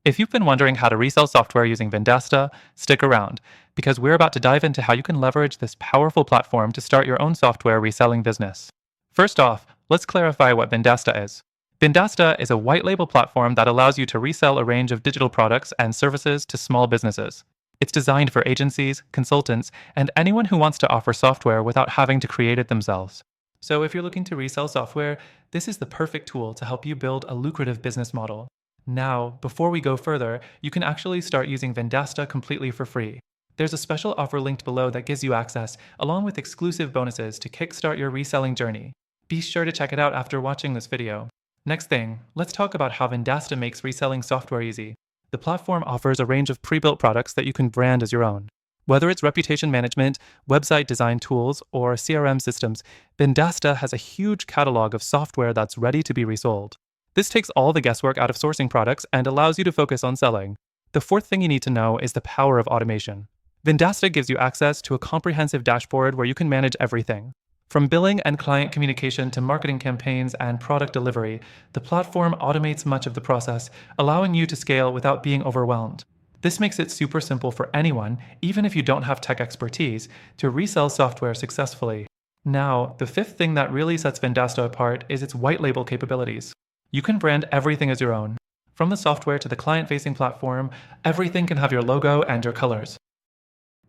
If you've been wondering how to resell software using Vendasta, stick around, because we're about to dive into how you can leverage this powerful platform to start your own software reselling business. First off, let's clarify what Vendasta is. Vendasta is a white label platform that allows you to resell a range of digital products and services to small businesses. It's designed for agencies, consultants, and anyone who wants to offer software without having to create it themselves. So if you're looking to resell software, this is the perfect tool to help you build a lucrative business model. Now, before we go further, you can actually start using Vendasta completely for free. There's a special offer linked below that gives you access, along with exclusive bonuses to kickstart your reselling journey. Be sure to check it out after watching this video. Next thing, let's talk about how Vendasta makes reselling software easy. The platform offers a range of pre-built products that you can brand as your own. Whether it's reputation management, website design tools, or CRM systems, Vendasta has a huge catalog of software that's ready to be resold. This takes all the guesswork out of sourcing products and allows you to focus on selling. The fourth thing you need to know is the power of automation. Vendasta gives you access to a comprehensive dashboard where you can manage everything. From billing and client communication to marketing campaigns and product delivery, the platform automates much of the process, allowing you to scale without being overwhelmed. This makes it super simple for anyone, even if you don't have tech expertise, to resell software successfully. Now, the fifth thing that really sets Vendasta apart is its white label capabilities. You can brand everything as your own. From the software to the client-facing platform, everything can have your logo and your colors.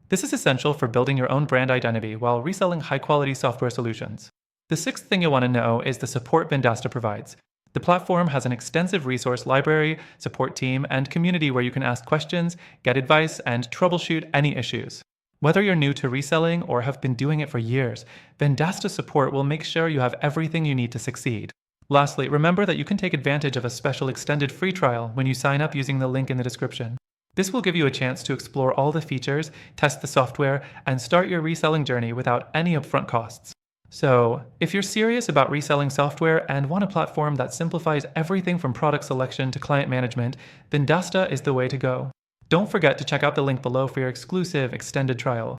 This is essential for building your own brand identity while reselling high-quality software solutions. The sixth thing you'll want to know is the support Vendasta provides. The platform has an extensive resource library, support team, and community where you can ask questions, get advice, and troubleshoot any issues. Whether you're new to reselling or have been doing it for years, Vendasta support will make sure you have everything you need to succeed. Lastly, remember that you can take advantage of a special extended free trial when you sign up using the link in the description. This will give you a chance to explore all the features, test the software, and start your reselling journey without any upfront costs. So, if you're serious about reselling software and want a platform that simplifies everything from product selection to client management, Vendasta is the way to go. Don't forget to check out the link below for your exclusive extended trial.